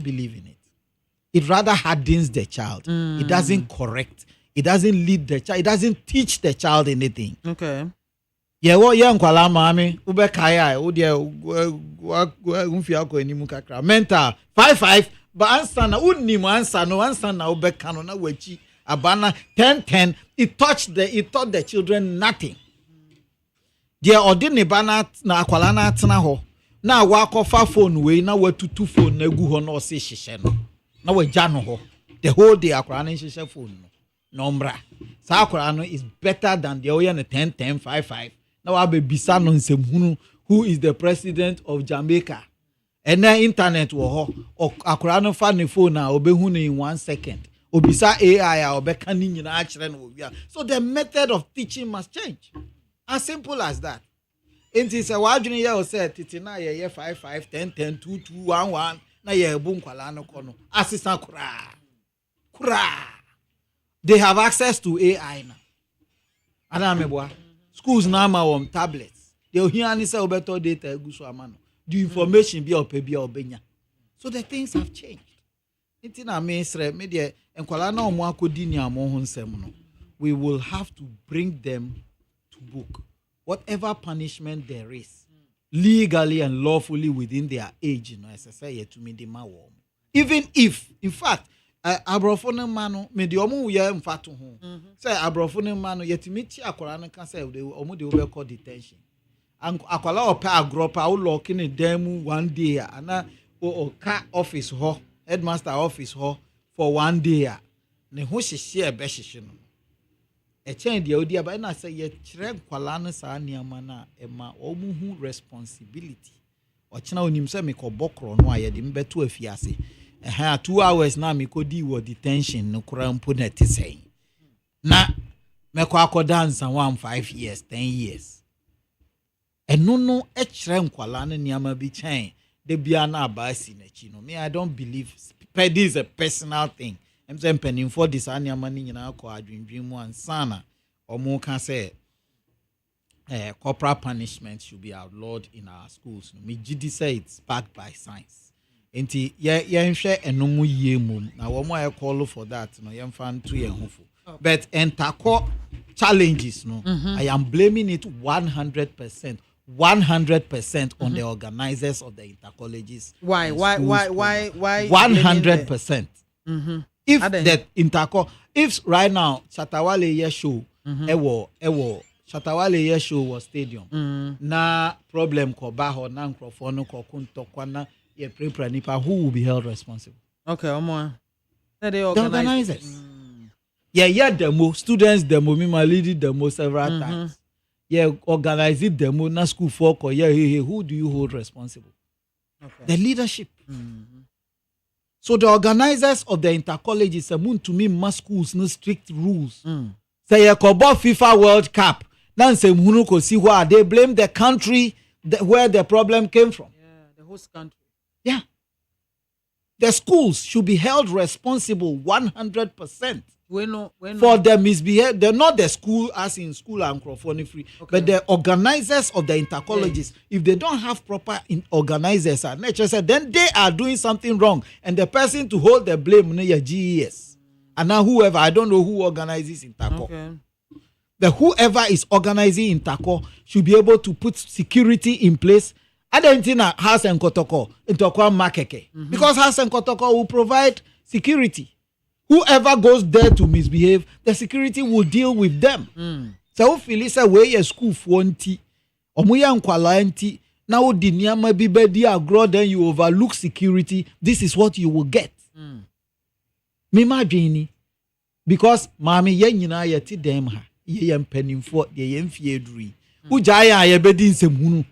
don't believe in it. It rather hardens the child. It doesn't correct. It doesn't lead the child. It doesn't teach the child anything. Okay. Yeah, what young kwala mami ube kaya ode unfia ko enimu kakra mental 5 but answer na unnim answer na ube kano na wachi abana 10 it taught the children nothing. Dia odine bana na akwala na atena ho na wakofa phone we na watutu phone na gu ho na ose hihye no na wagya no ho the whole day akwala na hihye phone no nombra sa akwala no is better than the oye na 10 5. Now I be bisa no nsem who is the president of Jamaica. And then internet wo ho akora no fa ne phone na obehu in 1 second. Obisa AI a obeka ni nyina a kire no wi. So the method of teaching must change. As simple as that. Enti se wadwene ye o say titi na ye 5 10 2 2 1 1 na ye bu nkwala no ko no. Asisa kura. They have access to AI now. Ana meboa. Schools now on tablets. They hear say obeto data guso amano. The information be opebi obenya. So the things have changed. Inti na me sre me de enkwala na omo akodi ni amo ho nsem no. We will have to bring them to book. Whatever punishment there is, legally and lawfully within their age, as I say, to me the mawom. Even if, in fact, abrofone mano me de omo ye mfato ho say abrofone mano yetimiti akwara no kan say omo de we call detention akwala opa agropa wo lock in dem one day ana o ka office ho headmaster office ho for one day ne ho hihye e be hihye no e chen de odi aba na say ye kire kwala no sa niama na e ma omo hu responsibility o kina onim say me ko bokro no aye de mbeto afiase 2 hours na me ko di wo detention no kura mpo na te say na me ko akoda nsa 5 years 10 years eno no e kire nkwala no niama bi chen de bia na abasi na chi no me I don't believe this is a personal thing. I'm saying penning for this niama ni nyina ko adwendwen mu ansana omo ka say corporal punishment should be outlawed in our schools. Me gidi say it's backed by science. Enti ye nhwe enomu yie mum na wo mo call for that no ye mfa nto ye hofo but entako challenges no I am blaming it 100% on the organizers of the intercolleges. Why 100%. If that if right now Chatawale ye show ewo Chatawale ye show was stadium na problem ko ba ho na nkrofo no ko kuntokwa na ye prepare nipa who will be held responsible. Okay, omo. The organizers. Yeah, demo students demo me my leading demo several times. Yeah, organize it demo na school for ko hey, who do you hold responsible? Okay. The leadership. So the organizers of the intercolleges to me must schools no strict rules. Say ye ko FIFA World Cup. Now say munu ko see why they blame the country where the problem came from. Yeah, the host country. Yeah. The schools should be held responsible 100%. For the misbehavior. They're not the school as in school and microphone free, but the organizers of the intercolleges. If they don't have proper organizers at nature, then they are doing something wrong. And the person to hold the blame is GES. And now whoever, I don't know who organizes interco. Okay. But whoever is organizing interco should be able to put security in place. I don't think House and Kotoko Makeke. Because House and Kotoko will provide security. Whoever goes there to misbehave, the security will deal with them. So if you say where your school for anti, omuya nkwala anti, now the niyama bibedi agro, then you overlook security. This is what you will get. Mima Jini, because mami ye nyina ye ti dem ha, ye yem penning for ye yem fiedri. Ujaya ye bedin se munu.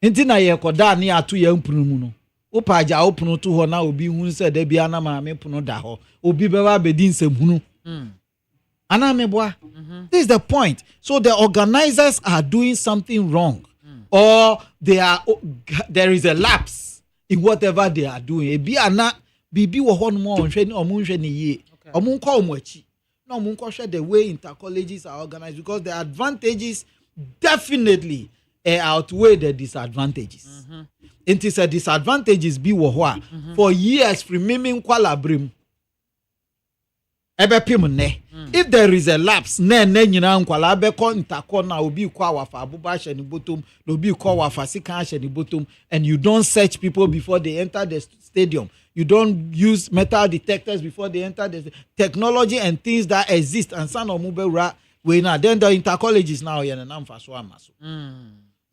Inti na ye koda ni atu ye mpunu no. Opa aja opunu to ho na obi hu se da bia na maame punu da ho. Obi beba bedin se munu. Ana meboa. This is the point. So the organizers are doing something wrong. Or there is a lapse in whatever they are doing. Ebi ana bibi wo ho no mo nhwe ni omo nhwe ni ye. Omo nko omo achi. No omo nko hwe the way intercolleges are organized, because the advantages definitely outweigh the disadvantages. It is a disadvantages be wo for years from miming kwala brim. If there is a lapse, nyina nkwala be ko ntako na obi kwa wafa abuba hye ni bottom, obi kwa wafa sika hye ni bottom, and you don't search people before they enter the stadium. You don't use metal detectors before they enter the technology and things that exist. And some of mube we now then the intercolleges now na mfaso amaso.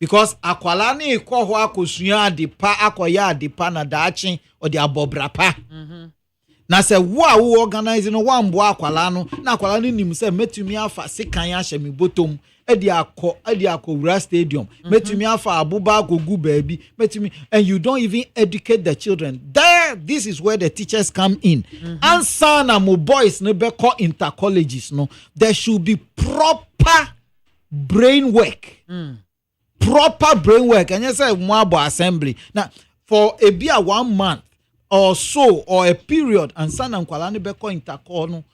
Because akwala ni ko ho akosua adepa akoya adepa na daachi or the abobrapa. Na se wo organize no wa mbo akwala no na akwala no nim se metumi afa sekan ahye me bottom edi akowura stadium metumi afa abuba agogu baabi metumi, and you don't even educate the children. This is where the teachers come in. And son and mo boys no be call intercolleges no, there should be proper brain work. Proper brain work. And you say mwabo assembly now for a be a 1 month or so, or a period, and son and kwala no be call intercol no,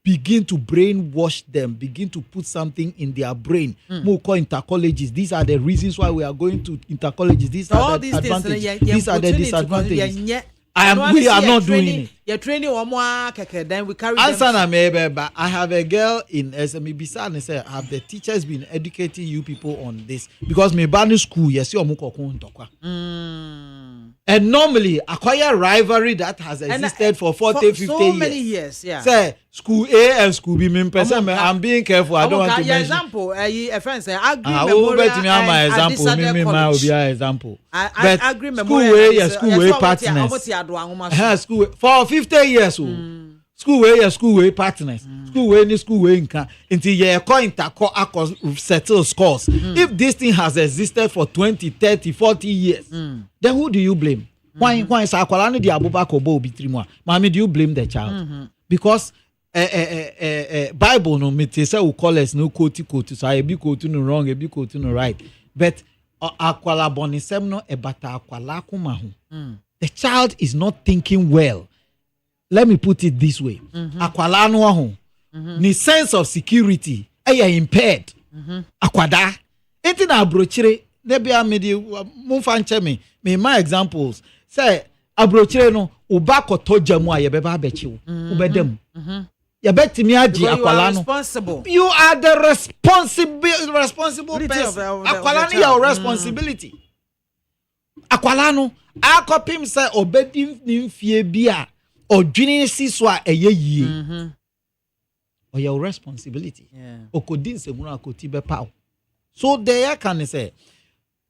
begin to brainwash them, begin to put something in their brain. More call intercolleges. These are the reasons why we are going to intercolleges. These are the advantages. These are the disadvantages. We are not doing it. You're training one more, then we carry them. But I have a girl in SME Bisa and say, have the teachers been educating you people on this? Because me ban school, yes, you and normally acquire rivalry that has existed for 40, 50 so years. Many years, yeah. Say school A and school B. I'm being careful. I don't want to mention. Example, a friend say agree memorial example. I agree school A, school A partners. School for 50 years. School A, school A partners. School A, school A inka until you coin settle scores. If this thing has existed for 20, 30, 40 years, then who do you blame? Why is akwala di abubakar obo obi 3 mois? Mami, do you blame the child? Because Bible no me say we call us no quote so I be quote no wrong, e be quote no right. But akwala bonisem no ebata akwala kuma ho. The child is not thinking well. Let me put it this way. Akwala no ho. Ni sense of security impaired. Akwada. Enti na abrochire debia medi mumfa nche me my examples. Say abrochire no uba koto jamu a yebeba abechiwo. Ubedem. Yebetimi agi akwala no. You are the responsible person. Akwala no your responsibility. Akwala no akopim say obedi nimfie bia odwini siso a eyeyie. Or your responsibility. Okodin se muna akoti be paw. So there can say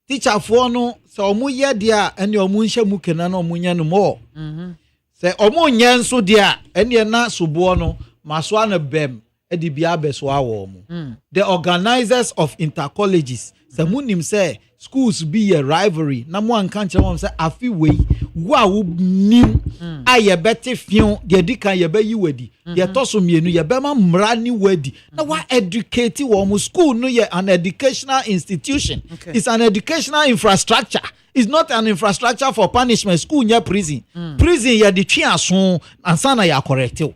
teacher for no so omu ye dia ene omu nhye mu kena na omu nya no mo. Say omu nya nso dia ene na sobo no maso ana bem edi bia beso awo mu. The organizers of intercolleges say munim say schools be a rivalry na mo anka nche mo say afi we wo nim aye bete fion de dikan ye be yi wadi de toso mienu ye be ma mra ni wadi na wa educate wo mo. School no ye an educational institution. It's an educational infrastructure. It's not an infrastructure for punishment. School nya prison. Prison ye de twi aso ansa na ya correct you.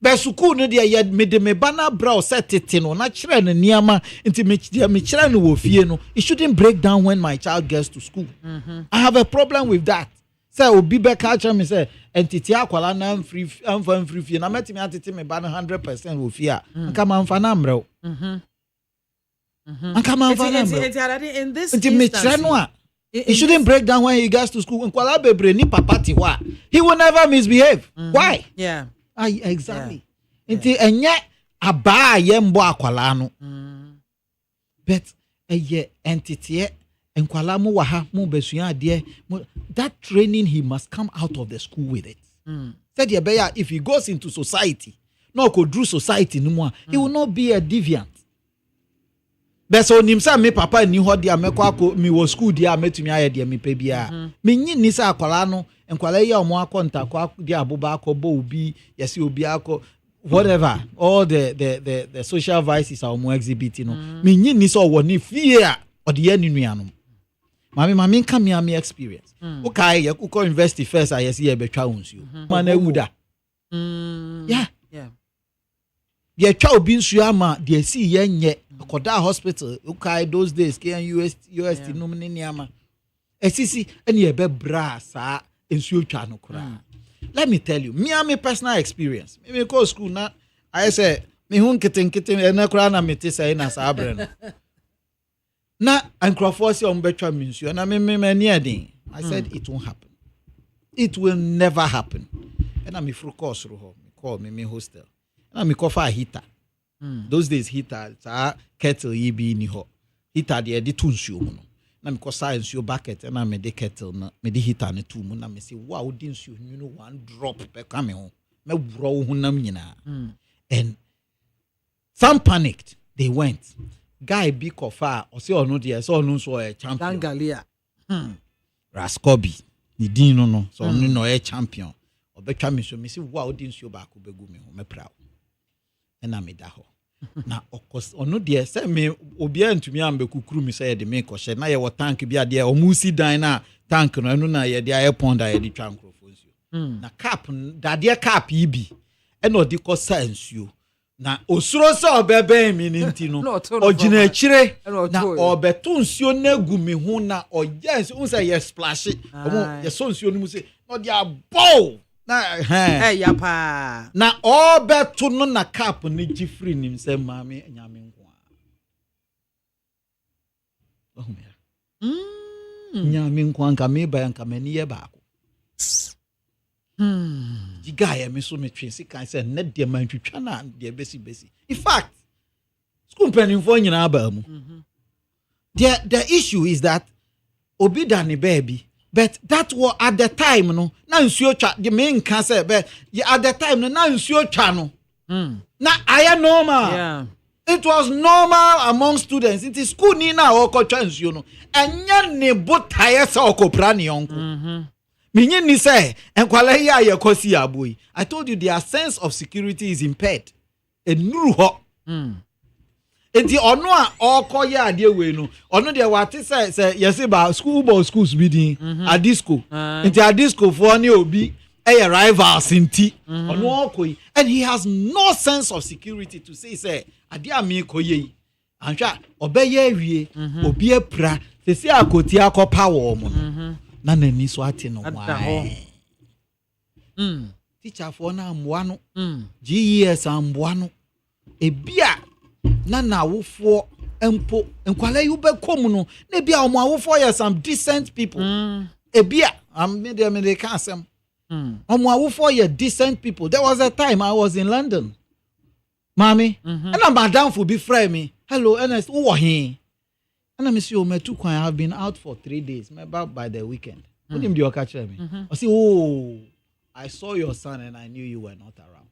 But school no dia ye me de me bana bra setete no na kire no niama nti me kire no wo fie no. It shouldn't break down when my child gets to school. I have a problem with that. Say obi be culture me say entity akwala na free fie na metimi atete me bana 100% wo fie a nka manfa na mrew. Nka manfa na mrew. In this instance, it shouldn't break down when he gets to school. Nkwala bebre ni papa ti wa. He will never misbehave. Why? Yeah. Exactly. Nti enye aba ye mbo akwala no. But eye entity enkwala mu wa ha mu besua ade. That training he must come out of the school with it. Said Yebeya, if he goes into society, no could do society no more, he will not be a deviant. But so nimsa me papa ni ho dia mekwa mi wo school dia metumi aye dia me pe bia. Me nyi ni sa akwala no enkwala ye omo akonta kwa dia aboba akobo obi yesi obi akọ whatever, all the social vices are omo exhibiting no. Me nyi ni so wo ni fie a ode ye nuanom. Mami come here me experience. Okay, you could invest first. I see a betcha unsu. Man, wuda. Yeah. Ye chow bin suyama. They see yenye Akoda hospital, okay, those days, UST no niama. Esisi, and ye be brasa in Suchano Kura. Let me tell you, me personal experience. Me go school na. I say, me hun kitten and na kura na meti say na sabren. Na ankrofo on betwa minsu na me near din. I said it won't happen. It will never happen. And I'm through course me call me hostel. And I'm call for a heater. Those days heater kettle be ni ho. Heater the tunsu no. Na me call science your bucket and I made the kettle na me the heater ne two mo na me say wow didn't you know one drop pe come home. Me bro hunam nyina. And some panicked. They went. Guy be kofa or say or no there so no so a champion. Gangalia. Raskobi. Ni din no so no a champion. Obetwa me so me say wow didn't you back obegu me ho me proud. And I made that ho. Na okos ono de say me obi antumi ambekukuru mi say de me koshe na ye wo tank bia de o musi dan na tank no eno na ye de air pond aye de twa nkrofo nsuo na cap da de cap yi bi e no de ko sa nsuo na osuro se obebe mi ni nti no ogina akire na obeto nsuo na gu mi ho na oya nsuo say ye splash omo ye so nsuo no mu say no de abo na ya pa na obeto no na cap ni gifri nim se maame nyame nko a nyame nko anka me ba anka mani ye baako jiga ya me so me twesi kan se ne de man twitwa na de besi in fact school penny for nyina ba mu the issue is that obi da ne baby. But that was at the time, no. Na nsuo twa the main cancer, but at the time, no. Na nsuo twa no. Na aya normal. Yeah. It was normal among students. It is school ni na oko twa nsuo no. Enya ne botaye sa okopra ne yonko. Minye ni say enkwale ya ye kosi aboyi. I told you their sense of security is impaired. Enuru ho. Enti ono a okoye ade we no ono de wate say yesi ba schools bi din a disco enti a disco for ni obi e rivals nti ono okoyi and he has no sense of security to say ade ami koye anhwa obeye awie obi apra sesi akoti akopa wo mo na nani so ate no wa teacher for na amboa no GES amboa no ebia na wofo empo enkwale yu be kom no na bia omo awofo ya some decent people ebia me dey can asem omo awofo ya decent people. There was a time I was in London mami and madam for be friend me hello Ernest who was he and I say oh me too I have been out for 3 days me back by the weekend what him do catch me I say oh I saw your son and I knew you were not around.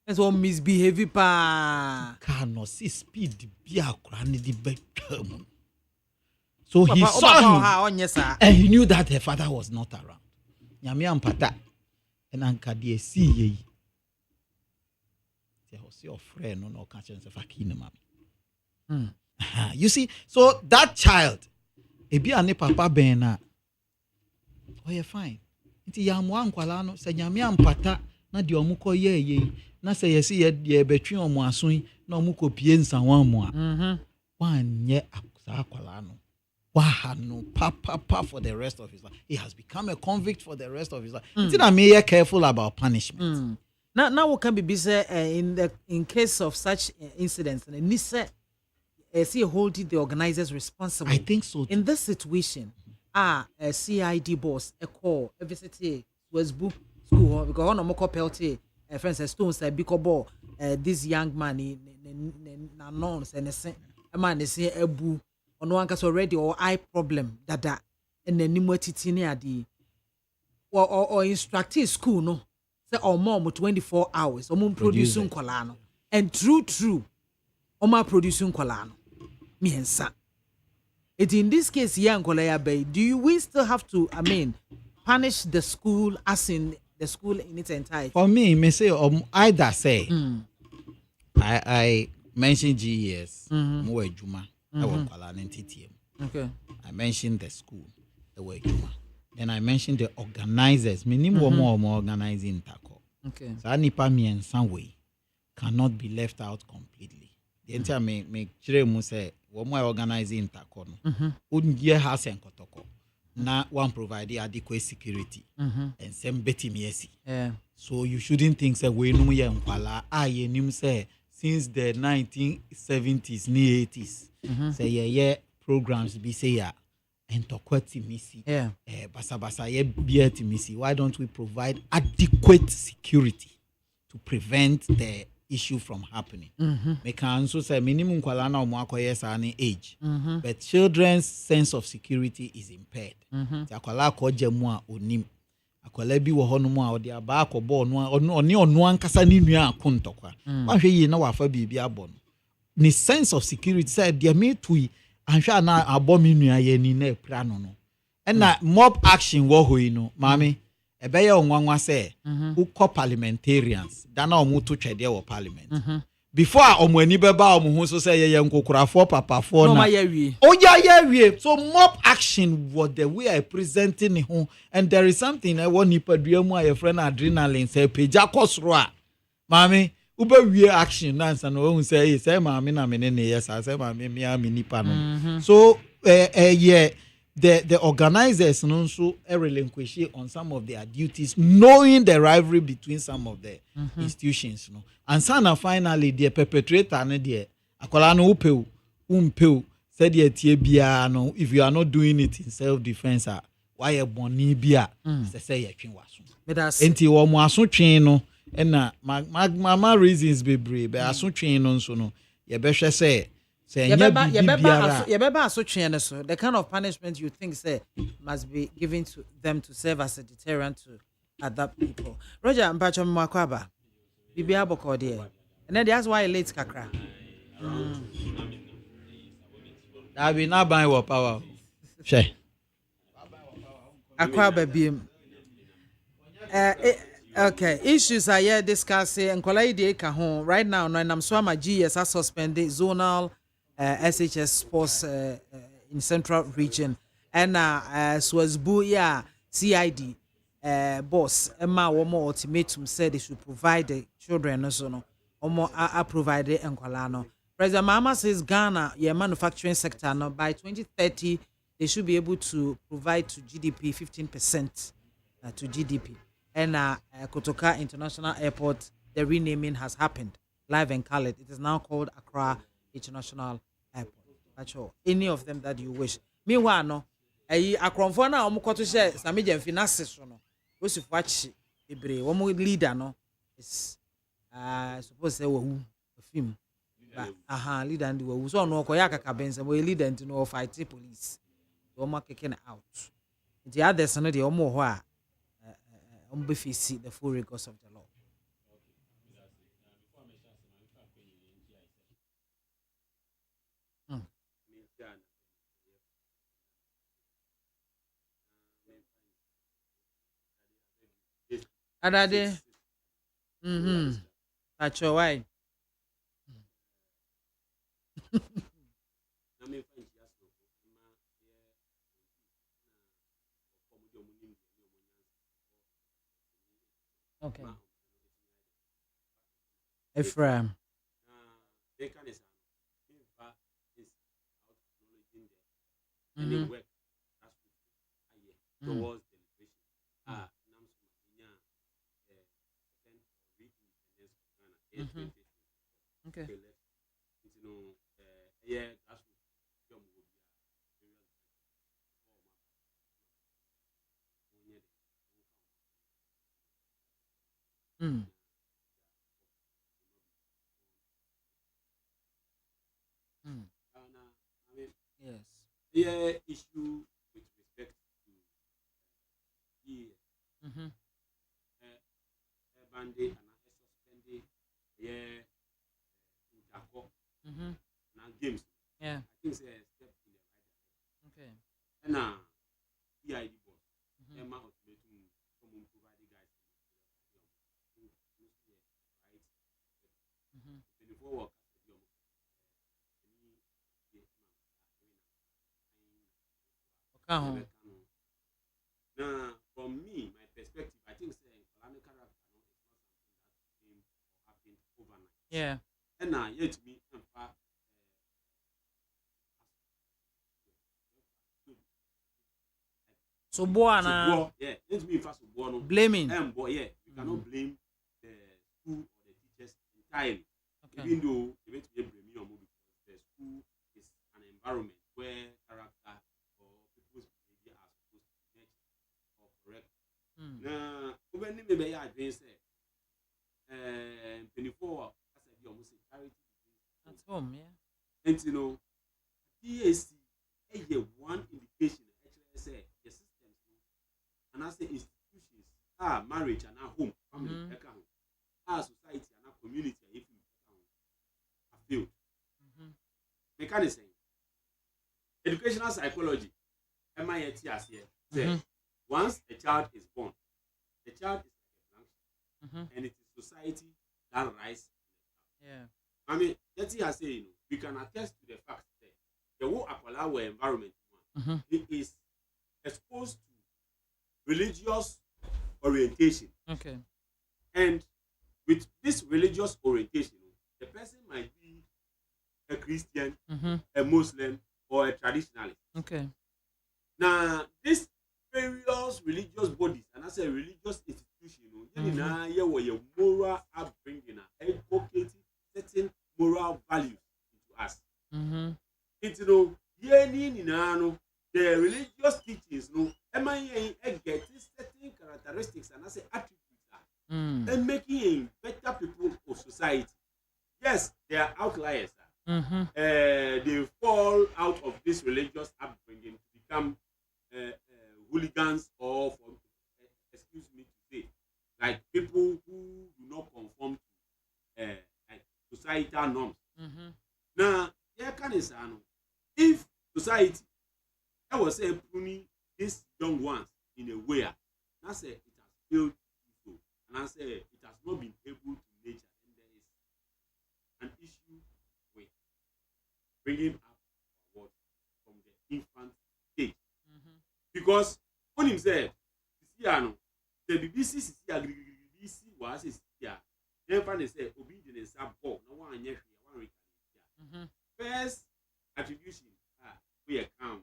That's what misbehaving pa. Cannot see speed be a cranny the bedroom. So he saw him and he knew that her father was not around. Nyame ampata and anka de see ye. They was your friend no catch and fakine mami. You see, so that child ebi ane papa ben na oh you fine. Nti ya mo ankwala no se nyame ampata na de omuko ye na say yesi ye betwe omo ason na omo kopie nsanwa mo a wanye akwala no wa no papa for the rest of his life. He has become a convict for the rest of his life. It's not me careful about punishment. Now what can be said in case of such incidents and NISA see holding the organizers responsible. I think so too. In this situation a CID boss a call every city was book school because on moko pelty friends stones say because this young man na nonsense and say man they say ebu ono anka already or eye problem dada and then nimu titi ni adi or instruct school no say or more 24 hours or producing kola no and true or ma producing kola no miensa it in this case young kola ya bay we still have to punish the school as in the school in its entirety? For me, may say either say I mentioned GES, more Juma, I want TTM. Okay. I mentioned the school, the way Juma. Then I mentioned the organizers, meaning more organizing tackle. Okay. So Anipa me in some way cannot be left out completely. The entire me chire mu say wo mo organizing interco no. Unye house and kotoko. Na one provide adequate security. And some betting yesi. Yeah. So you shouldn't think say we no ye nkwala aye nim say since the 1970s ni 80s. Say yeah programs be say ya and misi. Yeah. Basa ye be misi. Why don't we provide adequate security to prevent the issue from happening? Me can also say minimum kwala na omo akoye sa ni age. But children's sense of security is impaired. Ti akwala akoje mu a onim. Akwala bi wo hono mu a odi aba akobọ no onu ankasa ni nua akontokwa. Wa hwe yi na wafa bibi abọ no. Ni sense of security say dia me tui anhwa na abọ mi nua ye ni na epra no no. Na mob action wo hoyi no mami ebeye onwanwa say ukọ parliamentarians dana omo to twede wo parliament. Before omo ani beba omo hu so say ye nkokurafo papafo na oya so mob action was the way I presenting him, and there is something I want nipa duamu a your friend adrenaline say peja kosro a mami ube wie action na nsa no hu say mami na me ne yes say mami me am nipa no. So yeah, the organizers also relinquish on some of their duties, knowing the rivalry between some of the institutions. No? And sana finally, the perpetrator, akwala no upeu, said no, if you are not doing it in self-defense, why a boni bia, say ye chin wasu. Enti wo mo aso twen no, na mama reasons be brave, but aso twen no so no, ye behwe say the kind of punishment you think say must be given to them to serve as a deterrent to other people. Roger Mpacho Mwakwaba, Bibi Aboko there. And then that's why late kakra. I be not buying what power. She. Akwaba bim. Okay, issues are here discussing and Kwalaide Kahon right now. No, I'm Swama GS are suspended zonal SHS sports in central region and Swazbu CID boss Emma Womo ultimatum said they should provide the children also no Omo are provided in Kwalano. President Mahama says Ghana manufacturing sector now by 2030 they should be able to provide to GDP 15% to GDP. And Kotoka International Airport, the renaming has happened live and colored. It is now called Accra International Airport. That's all. Any of them that you wish. Meanwhile, no, Akronfo na omukoto share Samija finances no. We should watch Ibre. One leader no is suppose say we film. But leader and we so no koya kakabense we leader into no fight police. We ma kicking out. The others no dey omo ho a see the full rigors of the law. Adade. That's your why. Okay. Ephraim. Okay. Yes. The issue with respect to bandit and suspended now games. Yeah. I think it's a step in the right direction. Okay. And PID boss, Emma ultimatum from providing guys right. 24 work. Now, from me, my perspective, I think Islamic character is not something that came or happened overnight. Yeah. And now, yet me, So boy So na boy, yeah, let me first boy no. blaming. Boy, yeah, we cannot blame the school or the teachers entirely. Okay. Even though they went to blame me or because the school is an environment where character or people's behavior are supposed to be met or correct. Now, when they may advance, 24 as I almost say charity At home, yeah. and you know, DAC one indication actually say the systems and I say institutions marriage and home family society and community if you have failed. Mechanism educational psychology MIT as here once a child is born the child is like a blank and it is society that rise. Yeah. I mean, let's say, you know, we can attest to the fact that the whole Akwalawa environment, it is exposed to religious orientation. Okay. And with this religious orientation, the person might be a Christian, a Muslim, or a traditionalist. Okay. Now, these various religious bodies, and I say religious institutions, your moral upbringing, advocating certain moral values into us. It's the religious teachings, get certain characteristics and I say attributes and making better people of society. Yes, they are outliers. They fall out of this religious upbringing to become hooligans or, excuse me to say, like people who do not conform to like societal norms. Now, here can is if society, I was say pruning these young ones in a way, and I say it has failed to do so, and I say it has not been able to nature, and there is an issue with bringing up what from the infant stage, because when himself, the BBC was never they say obedience above no one first attribution we are calm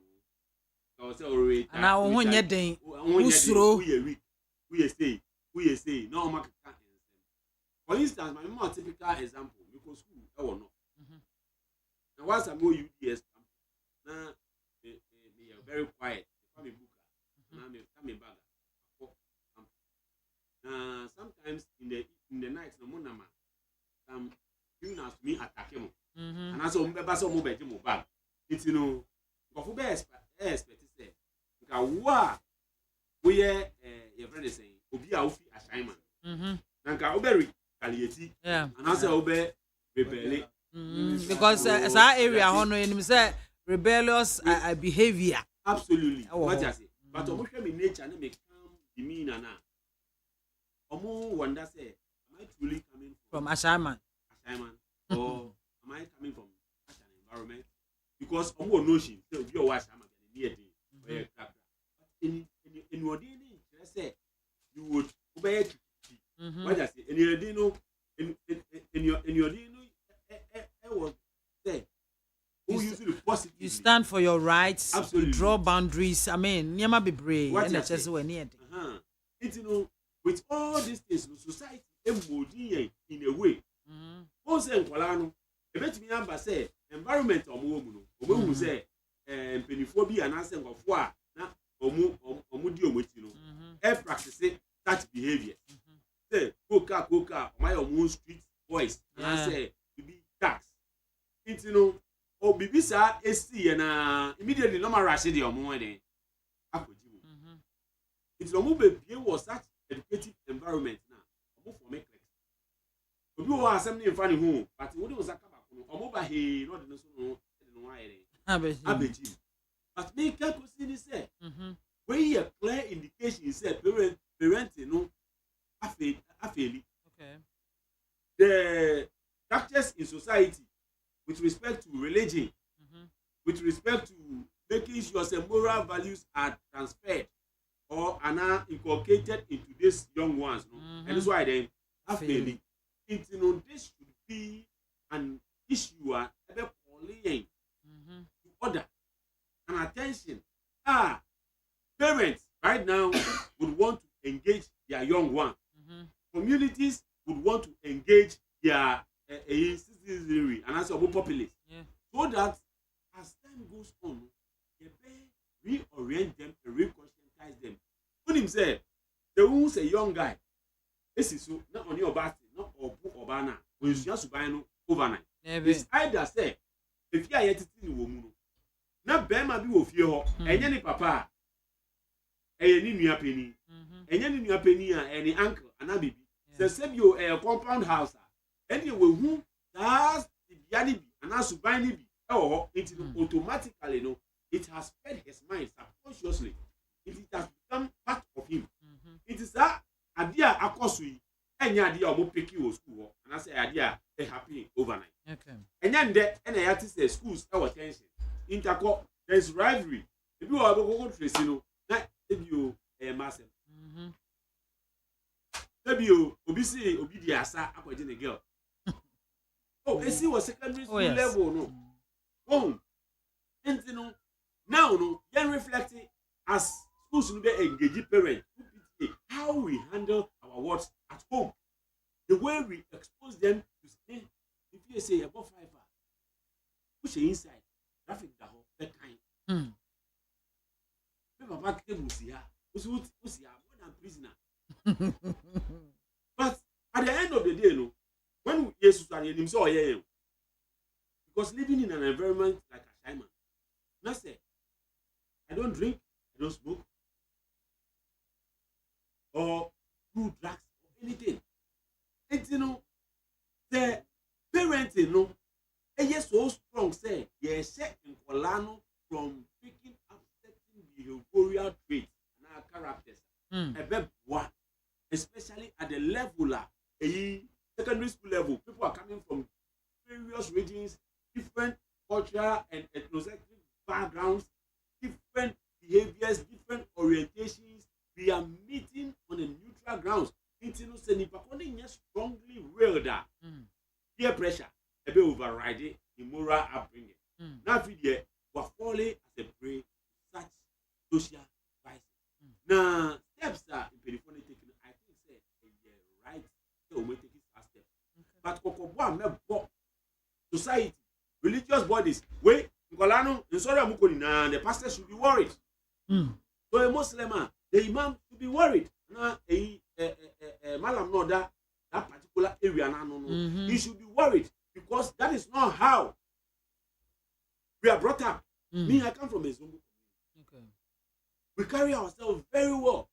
and now when you den usro we say no market. For instance, my more typical example because school or not. Now once I go UDS now they are very quiet. They come book come back. Sometimes in the night, no more some criminals me attack him, and I saw some bed him back. It's for expect say, we your friend is saying, Obi Aufi assignment. Nanka Oberi Kalieti, and I say Obe rebellion. Because as our area, honor him say rebellious behavior. Absolutely. What I say, but Omo me nature and make calm demeanor now. Omo wonder say, am I truly coming from assignment, or am I coming from such an environment? Because Omo notion say Obi Owa assignment near day. In your DNA, say you would obey. What I say, in your DNA, in your DNA, I was say. You stand for your rights. Absolutely. You draw boundaries. I mean, Nyama be brave. What And you it's just when near. It's with all these things, society embody in a way. Also, in Kualano, a bit me amba say environment or woman say pennyphobia and answer of war now omudio wetino. Practice such behavior. Say coca, my own street voice, and I say to be tax. It's o bibisa esi na immediately no rush the omo ene akojimu it's no be was such educative environment now omo for make clicks obi o asem ne mfa ne ho but we dey osaka ba kono omo ba he no de no so no de no ayere abeji but me can consider say when a clear indication say parenting no afeli okay the practice in society with respect to religion, with respect to making sure some moral values are transferred or are now inculcated into these young ones. And that's why then, this should be an issue to order and attention. Parents, right now would want to engage their young one. Communities would want to engage their citizenry and as a populace. So that as time goes on, they reorient them and reconscientize them. When him say, the who's a young guy, this is so not only about not or book or banner, when you just buy no overnight. It's either say, if you are yet in the woman, not Bema be with you, and any papa, any new penny, and any new penny, any uncle, and a baby. The same you a compound house, and you will who does the Yanibi and as to buy Nibi. Oh, it automatically, no, it has fed his mind subconsciously. It has become part of him. It is that idea akosui, any idea of picking your school, and I say idea they happen overnight. Okay. And then there, and I have to say schools our attention. Interco, there's rivalry. If you are going to say, no, not if you a massive. Maybe you obviously obedient as a girl. Oh, I see what secondary school level, no. Oh, and you know, now, no, then reflecting as schools will be engaging parents. How we handle our words at home, the way we expose them to stay. If you say above 5 hours, push it inside, traffic the whole that kind. People back them will see her, more than prisoner. But at the end of the day, no, when Jesus and himself, because living in an environment like a shaman, not say, I don't drink, I don't smoke, or do drugs, or anything. And you know, the parents, you know, and yes, so strong, say, yes, in Colano from picking up certain behavioral traits and our characters. A bit one, especially at the level secondary school level, people are coming from various regions, different cultural and ethnocentric backgrounds, different behaviors, different orientations. We are meeting on a neutral grounds. Strongly real that peer pressure, a bit overriding immoral upbringing. Now, we're falling as a prey to such social vices. Now, steps are in taken, I think, say, right, so we take it as steps. But Kokobwa, society, religious bodies, wait, Nicolano, the pastor should be worried. So a Muslim, the imam should be worried. Now, Malam know that particular area, he should be worried because that is not how we are brought up. Me, I come from a Zungu. Okay. We carry ourselves very well.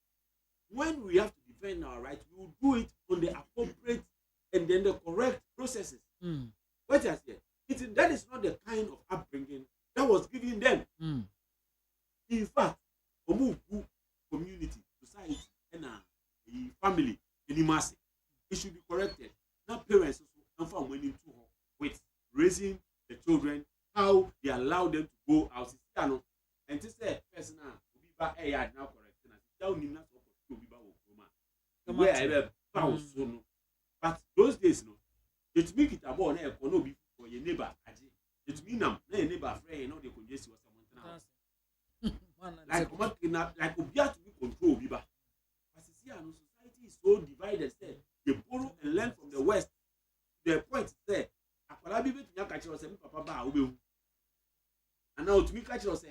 When we have to defend our rights, we will do it on the appropriate and then the correct processes. What I said, that is not the kind of upbringing that was given them. In fact, community, society, and a family, animosity, it should be corrected. Not parents also and winning to with raising the children, how they allow them to go out. And to say, person now correct. But those days, no, it make it about economy for your neighbor. It mean them, neighbor friend, no, they could just was someone like Obia to be control Biba. As you see, society is so divided, say they borrow and learn from the West. The point say, Akalabi to catch us and Papa Ba, and now to me catch us,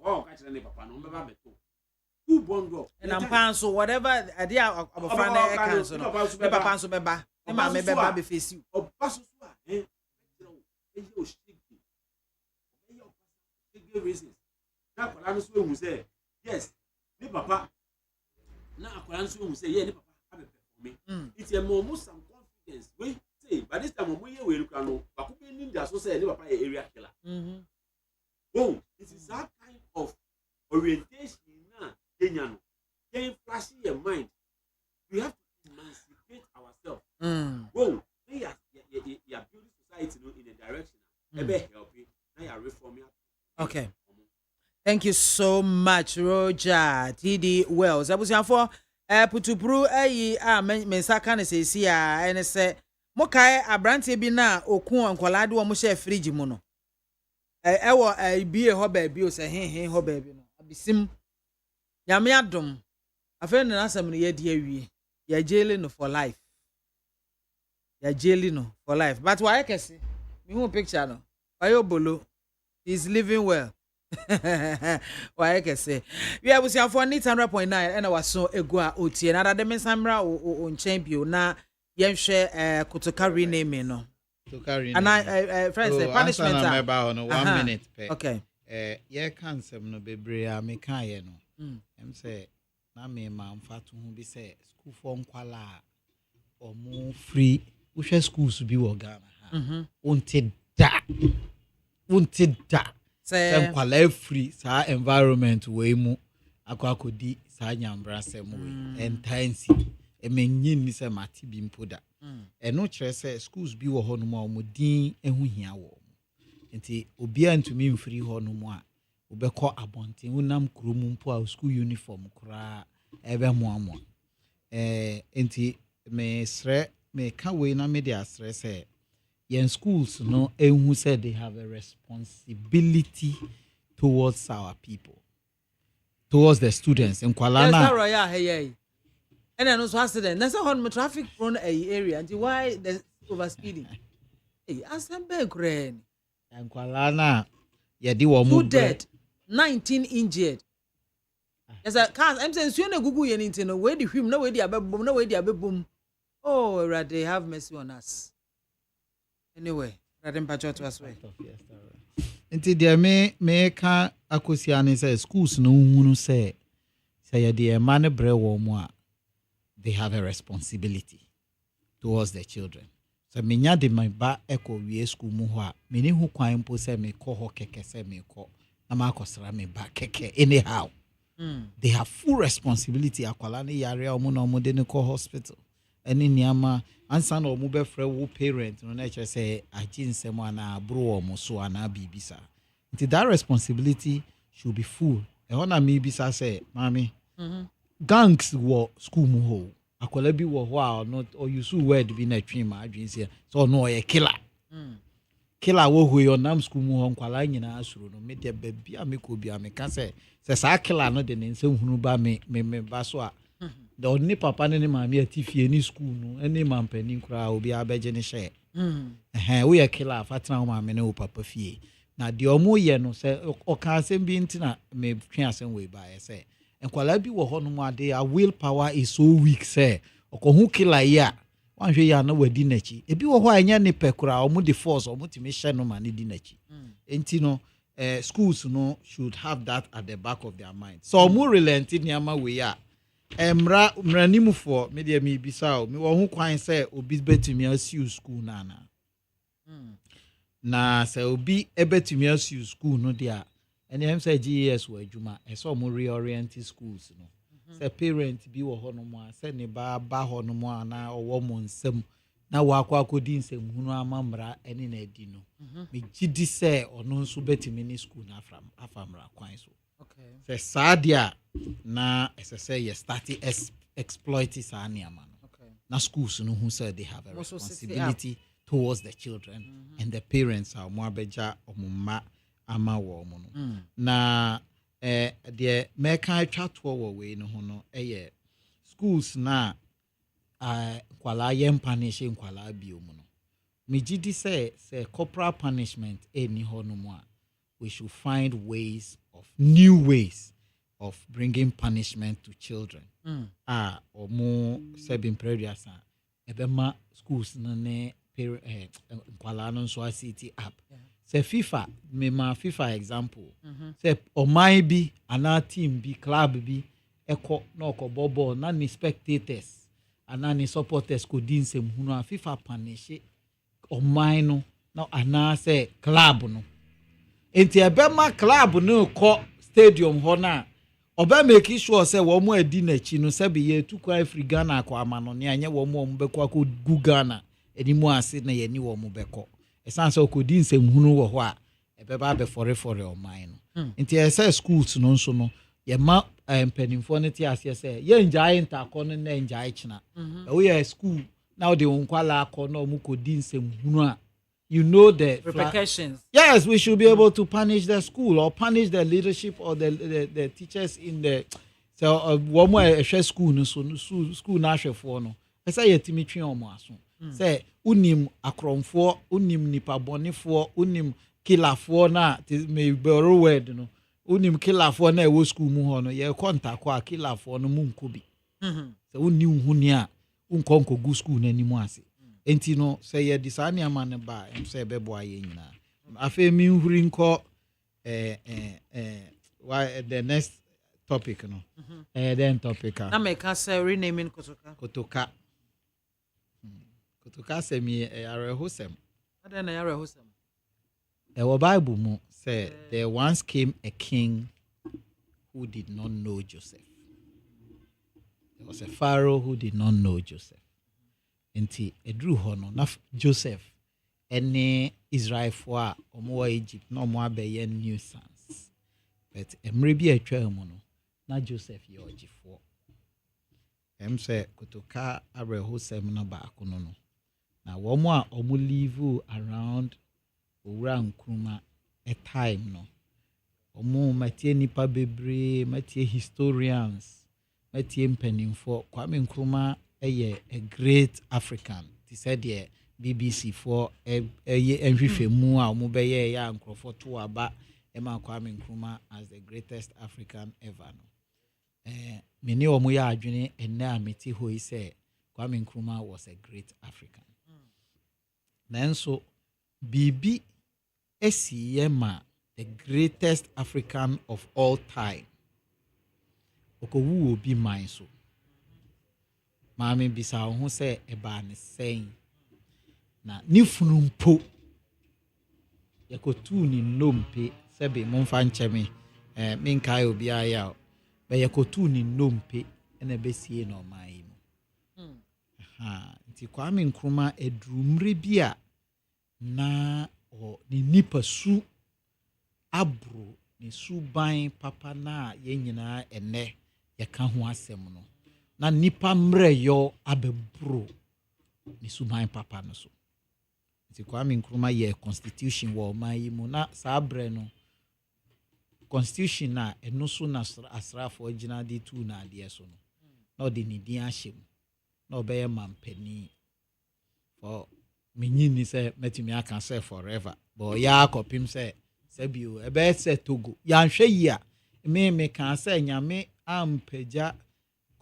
oh, catch any Papa, no, Baba Beto. Who bongo? And I'm panso, whatever idea of a friend, I can't so. Papa Panso Beba, and my baby face you. Or Pasua, reasons. Now, Colanso will say, yes, ne papa. Now, Colanso will say, yeah, ne papa, have a for me. It's a more some confidence. We say, by this time, we will know, but we need the associate papa area killer. Boom, it is that kind of orientation now, Kenyano. Can flash in your mind. We have to emancipate ourselves. Boom, we are building society in a direction. Maybe help you. Now you are reforming. Okay. Thank you so much, Roger TD Wells. I was here for putupru mensaka ne sesi a ene se mokae abrante bi na okun ankwalade wo mo share fridge mu no ewo bie ho ba bi o se he ho ba bi no abisim Yame adom. Afei na asem no ye de awie. Ya jailing no for life. Ya jailing no for life. But why kese? Me who picture no. Why obolo? He's living well. Why kese? We have see for 100.9 and was so ego a otie na da me samra o champion na yenhwe kotoka rename no. Kotoka rename. And friends say punishment on 1 minute per. Okay. Ye kan sem no bebre a me kan ye no. Em say na me ma mfa to hu bi say school form kwala o mo free wo hwe schools bi wo Ghana ha. Unti da. Say kwala free sa environment we mu akodi sa nyambra sem we entansi emenyin ni se mati bi mpoda. Eno kire say schools bi wo ho no ma o modin ehu hia wo. Nti obia ntumi mfiri ho no mu a obekọ abonten wonam kurom mpo a school uniform kura ebe moamo nti me ka we na me dey asre say yen schools no ehu say they have a responsibility towards our people, towards the students in Kuala na royal hey and then also accident na say on traffic prone area and why the over speeding hey asembe grand in Kuala na ye di wo mu dead 19 injured. Yes, I can't. I'm saying, soon a Google anything. No way, the him, no way, the ababum, no way, the ababum. Oh, right, they have mercy on us. Anyway, Radin Patriot was way. Until there may can Akosiani say schools no one say the man bre more. They have a responsibility towards their children. So minya de my ba echo we school muha. Many who kwan po say me ko ho keke say me ko. Amakosra me back keke anyhow. They have full responsibility. Akwala ne yare omo na omo de ne ko hospital. Eni niama ansa na omo be frɛ wo parent no na kire say agin nsɛm ana abro omo so ana bibisa. Nti that responsibility should be full. E hona me bisa say mami gangs wo school mu ho. Akwala bi wo ho a not or you so word bi na twi ma adwin say so no ye killer. Killer wo hu yo nam school mu ho nkwala nyina asuro no me de bia me ko bia me ka say sa killer no de ne nsem hunu ba me ba so a the only papa ne maami atifie ni school no ene mampani kura obi abeje ne hye wo ye killer fatena wo maami ne wo papa fie na de omo ye no say o ka asem bi ntina me twe asem we ba ye say nkwala bi wo ho no mu ade a will power is so weak say okohu killer ya wanhwe ya na wadi nachi ebi wo ho anya ne pekura omo de force omo timi hye no ma ne di nachi enti no schools no should have that at the back of their mind so more relented niama we ya mranimu for media me bisa me wo ho kwan say obi betumi asiu school na say obi ebetumi asiu school no dia ene hem say GES wo adwuma e so mo reorient schools no say parent bi wo ho no mo a say ne ba ho no mo ana owo mo nsem na wakodi nsem hunu amamra ene na adi no me gidi say ono nso betumi ni school na afamra kwan so okay say sadia na say you start exploit saniama okay na schools no who say they have a responsibility towards the children and the parents are mo abeja omumma ama wo mo no na de meka atwa to wo we no ho no schools na kwala yem punish kwala bio mu no me gidi say corporal punishment any ho no mo a we should find new ways of bringing punishment to children omo sebin prayers ebema schools no ne kwala no so city app say FIFA example say oman bi ana team bi club bi eko na okobobo na ni spectators ana ni supporters ko din sem hunu a FIFA punish oman no na ana say club no enti ebema club no ko stadium ho na oba make sure say wo mo adi na chi no say be ye tukwa Africa na akwa amano ne anye wo mo beko akọ Ghana enimu ase na ye ni wo mo beko esanse okodi nsem hunu wo ho a ebeba be fore oman no nti ese schools no nso no ye ma mpanimfo ne ti ase say ye njai ntakọ no na njai china we ye school now they wonkwala akọ na omu kodi nsem hunu a you know the repercussions. Yes, we should be able to punish the school or punish the leadership or the teachers in the So one more a school no so school na hwefo no. Esa yetimi twe omo aso. Say unim akromfo, unim nipa bonefo, unim kilafo na me bero word no. Unim kilafo na e wo school mu ho no ye kontakọ a kilafo no mu nkobi. So unim huni a unkonko go school na nimu ase. Enti no say ye disane ama ne ba em say bebo aye nyina. Afa mi nhuri nko why the next topic no. Then topic. Na me ka say renaming Kotoka. Kotoka se mi arehosem. Ada na arehosem. The Bible mu say there once came a king who did not know Joseph. There was a pharaoh who did not know Joseph. Enti edru ho no na Joseph ene Israel for omo Egypt na omo abeye nuisance. But emre bi atwa mu no na Joseph ye ogifo. Em say Kotoka arehosem na ba akono no. Na womo a omo live around owura nkruma a time no omo matie nipa bebre matie historians matie mpanimfo Kwame Nkrumah eye a great African he said the BBC for enhwehwemu a omo beye ya nkrofo to aba ema Kwame Nkrumah as the greatest African ever no many omo ya adwene ena ameti ho yi say Kwame Nkrumah was a great African nanso bibi Esiyema, the greatest African of all time. Okowu obi man so. Maame bisa ho se eba ne sen. Na ni funumpo. Yakotu ni nompe sebe momfa ncheme. Minkai obi aya. Be yakotu ni nompe ene besie no mai mu. Nti Kwame Nkrumah edrumre bia na ni nipa su abro ni suban papa na ye nyina ene ye ka ho asem no na nipa mreyo abebro ni suban papa no so nti Kwame Nkrumah ye constitution wo mai mu na sabre no constitution na eno so na asrafo agina di tu na ade so no na odi ni din ahyem na obeye mampani for menyini say metimi aka say forever but ya kopim say sabio ebe say Togo ya nhwe yi a me kan say nyame ampagya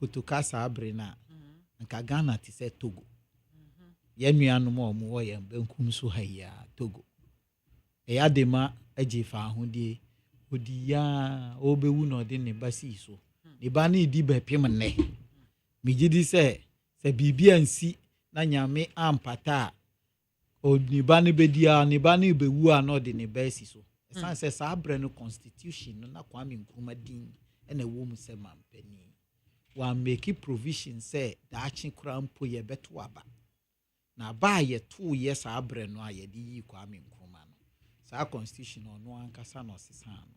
Kotoka sabre na nka Ghana ti say Togo ya nuanom omo wo ye benkum so ha ya Togo ya dema ajifa ahudie odi ya obewu no de ne basi so ne ba na di ba pem ne megidi say bibia nsi na nyame ampata ni bani bedia ni bani bewu ano de ne basi so esan se sabre no constitution na Kwame Nkrumah din ena wo mu se mampani wa make provision say da achi krampo ye beto aba na ba ye 2 years sabre no aye di yi Kwame Nkrumah no sa constitution no ankasa no sesa no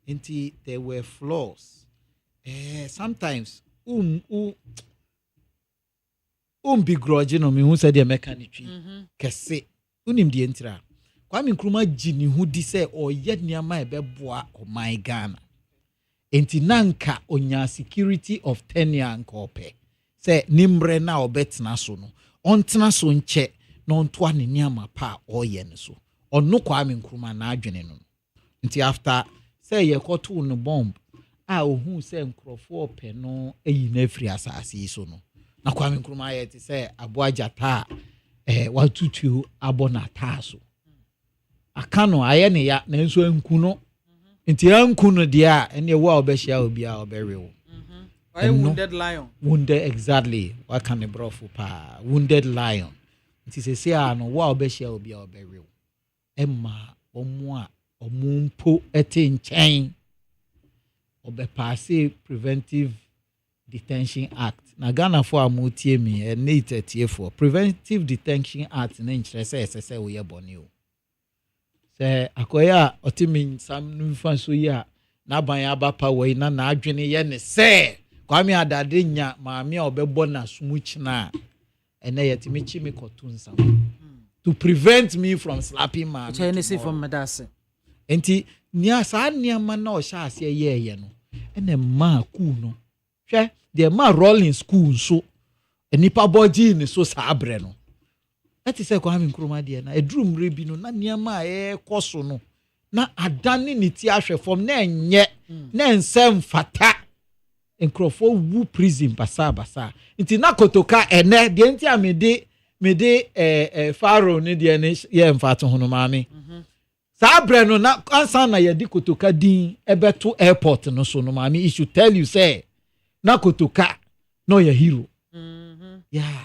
enti there were flaws sometimes begrudge no me hu say de mekanitwi kese unim de entira Kwame Nkrumah gini hu di say oye niama ebeboa o my Ghana enti nanka onya security of tenure nka ope say nimre na obetena so no ontena so nche na ontoa ne niama pa oye ne so ono Kwame Nkrumah na adwene no nti after say ye koto no bomb a ohu say nkrofo ope no eyi na afiri asase so no na Kwame Nkrumah ye ti say aboajata watutu abona taso akano aye ne ya na nso anku no nti anku no dia ene wo obehia obi a oberewo wounded lion wounded exactly what can the brofo pa wounded lion nti se no wo obehia obi a oberewo emma omo a omumpo ete nchen obepase preventive Detention Act. Na Ghana for amutie mi need for Preventive Detention Act na nkyerɛ sɛ wo ye bɔne o. Sɛ akoya otimi sam numfa so ya na ban aba pa wei na adwene ye ne sɛ Kwame adade nya maame a obɛbɔ na sumuchina ene yetimi chimi kotu nsam to prevent me from slapping maame. Chinese from Medase. Enti nia sa niama na o sha ase ye no. ene ma cool no hwe de ma rolling school so enipa boji ni so sabre no eti se Kwame Nkrumah de na edrum rebi no na niam a koso no na adane ni ti ahwe fom na enye na ensem fata enkrofo wu prison basa nti na kotoka ene de nti amede faro ni de ne ye mfato hono maame sabre no na ansa na ye di kotoka din ebeto airport no so no maame it should tell you say na kotoka no ye hero yeah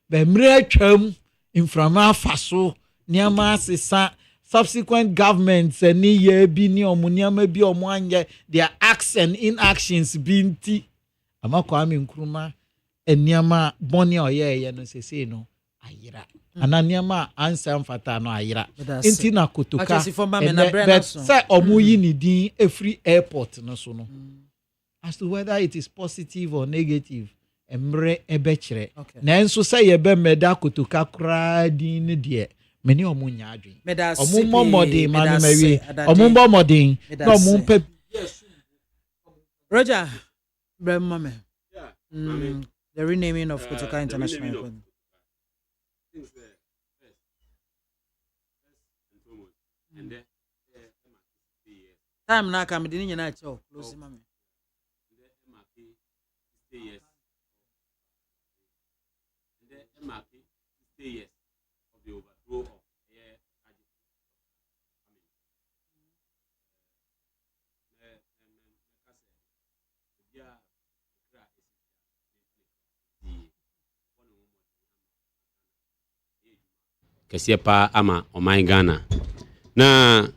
be mre atwam inframa faso niama asesa subsequent governments any year bi ni omuniama bi omuanye their acts and inactions binti ama Kwame Nkrumah eniama boni oyeye no sese no ayira ananiama ansam fata no ayira enti na kotoka say omuyi ni din every airport no so no as to whether it is positive or negative emre ebechre na enso say ye be meda kotoka kra din de many omunya adwen omummo modern manu mawie omummo modern no omumpe Roger Bremame the renaming of Kotoka International Airport time na ka me de nyina acho close mame yes of the overthrow of Kesiepa ama oman Ghana. Na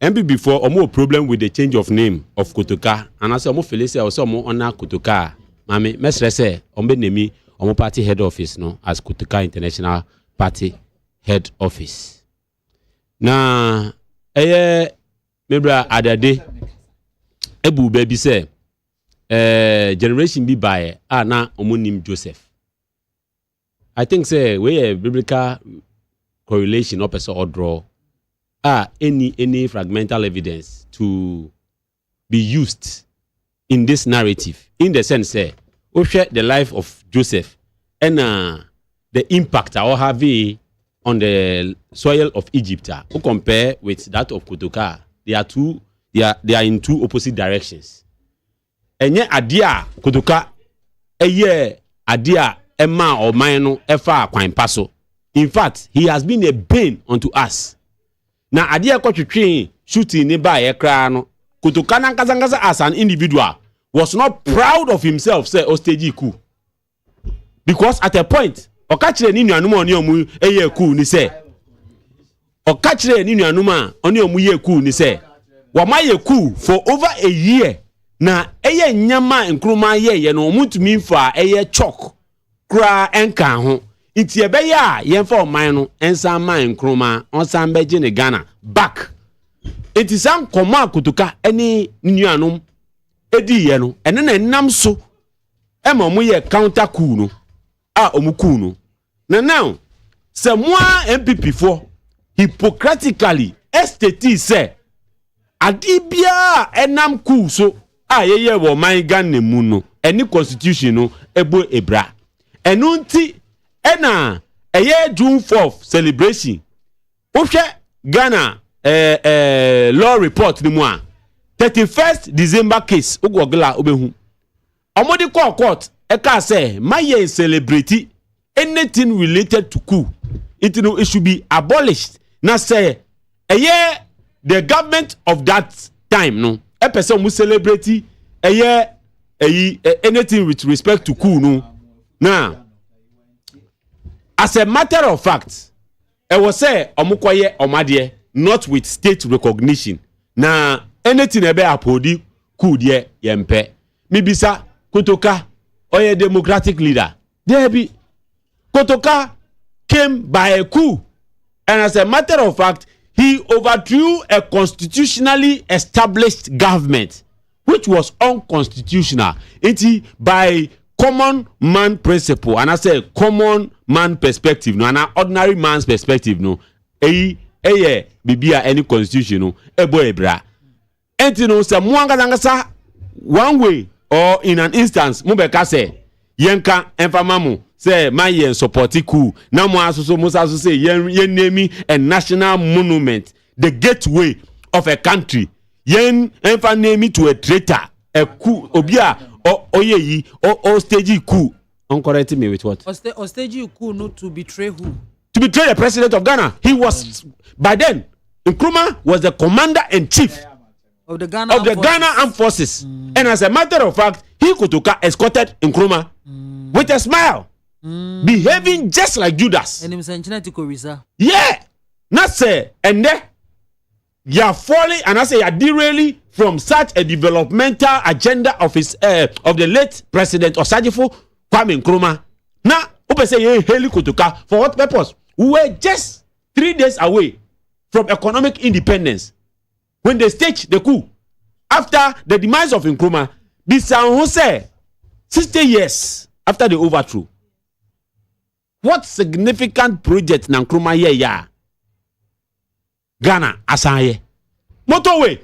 MP before omo problem with the change of name of Kotoka and as omo feel say omo honor Kotoka mame mesre say ombe nemi omo party head office no as Kotoka International Party head office. Na mebra adade ebu baby say generation bi by na omo nim Joseph. I think say we a biblical correlation or person or draw any fragmental evidence to be used in this narrative in the sense say we share the life of Joseph and the impact or have on the soil of Egypt who compare with that of Kotoka. They are in two opposite directions. And yet adia Kotoka adia Emma or Maino Efa Kwine Paso. In fact, he has been a bane unto us. Now, adia ko twetwe shooting nearby a crano. Kotoka nankazangaza as an individual was not proud of himself, say Ostage coup. Because at a point, okachire ni nuanuma oni omu eye coup ni say. Okachire ni nuanuma oni omu ye coup ni say. Wama ye coup for over a year. Na eye nyama Nkrumah ye no mutumi fa eye chok. Kra enka ho. Iti ebe ya yemfa oman no ensa man Nkrumah onsan beje ne Ghana back. Iti san koma Kotoka eni nuanum edi ye no ene na nam so ema omu ye counter coup no omu coup no. Na now se moi MPP for hypocritically esteti say adibia enam coup so yeye wo man Ghana mu no eni constitution no ebo ebra enunti ena June 4th celebration ohwe Ghana law report ni mu 31st December case ogogla obehu omodi court eka say maye celebrate anything related to coup it should be abolished na say the government of that time no a person who celebrate anything with respect to coup no now as a matter of fact I was say omukoye omade not with state recognition na anything ebe apodi coup de yempe mibisa Kotoka oye democratic leader there be Kotoka came by a coup and as a matter of fact he overthrew a constitutionally established government which was unconstitutional. It by common man principle and I say common man perspective no and an ordinary man's perspective no bibia any constitution no ebo ebra enti no se muanga ngasa one way or in an instance mubeka say yenka enfamamu say my yen supporti coup na mo asoso musa so say yen name a national monument, the gateway of a country, yen enfa name to a traitor, a coup obia or oyeyi or stage coup. Correct me with what? Or stage coup not to betray who? To betray the president of Ghana. He was by then Nkrumah was the commander-in-chief of the Ghana Armed Forces. And as a matter of fact, he Kotoka escorted Nkrumah with a smile, behaving just like Judas. And him saying, yeah, not say, and then you are falling, and I say you are derailing from such a developmental agenda of his of the late president Osajifo Kwame Nkrumah. Now, Ope say ye hail Kotoka for what purpose? We were just 3 days away from economic independence when they staged the coup. After the demise of Nkrumah, Bisan Jose, 60 years after the overthrow, what significant project na Nkrumah ye ya? Ghana asaye. Motorway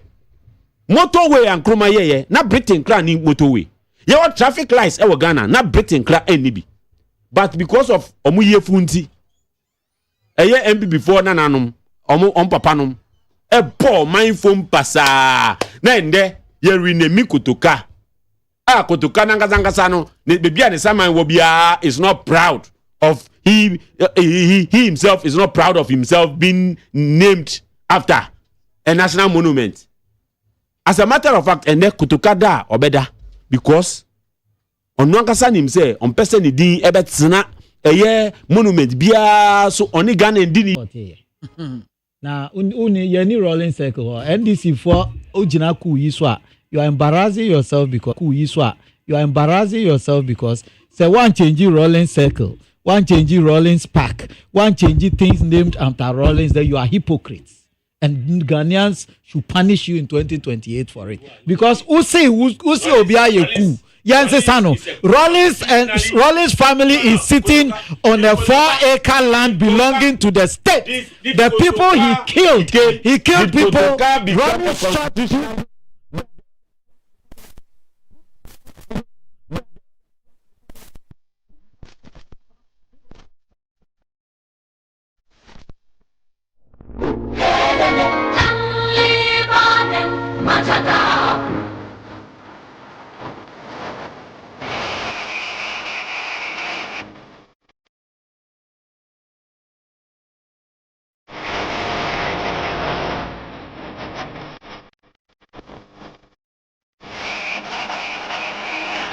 and Nkrumah ye na Britain kra ni motorway. Ye what traffic lights ewo Ghana na Britain kra enibi. But because of omuye funti, eye MB before nananom, omu papanom, e po mindful pasa. Na ende ye rename Kotoka. Kotoka nangazangasa no, bebia ne sama wobia is not proud of he himself is not proud of himself being named after a national monument. As a matter of fact, ende Kotoka da obeda because on wankasa nim say on person di ebetsena eye monument bia so oni Ghana ndi na uni yani rolling circle NDC for ojina ku yiswa you are embarrassing yourself because say one change rolling circle, one change rolling spark, one change things named after rollings, that you are hypocrites. And Ghanaians should punish you in 2028 for it. Because Usi Obia Yeku, Yanse Sano, Rollins family is sitting on a 4-acre land belonging to the state. The people he killed people. Rollins shot people.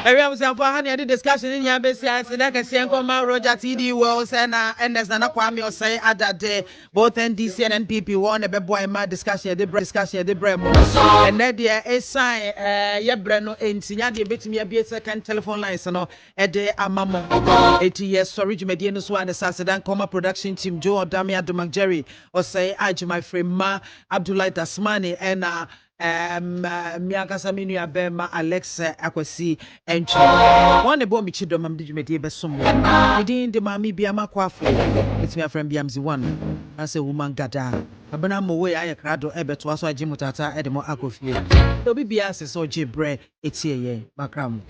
Area was a discussion in your business, and I can see Roger TD Wells and there's an Kwame or say at that day, both NDC and NPP won a boy my discussion, the Bremo. And that there is sign, Breno in Signadi bit me a second telephone line, so no, a day a mamo 80 years, sorry, Median Swan, the Sasadan Coma production team, Joe Damia Dumang Jerry, or say, Aj, my friend Ma Abdullah Tasmani, and Miaka Saminu Abema Alex Akwasi entry. One about me chidom am did you make somewhere. Within the MAAME BIAMAH AKWAFO. It's my friend Biamzi one. As a woman gada. Abana mo way I crado ebet was I Jimutata Edemo Akofio. There'll be biases or jibre, it's here, background.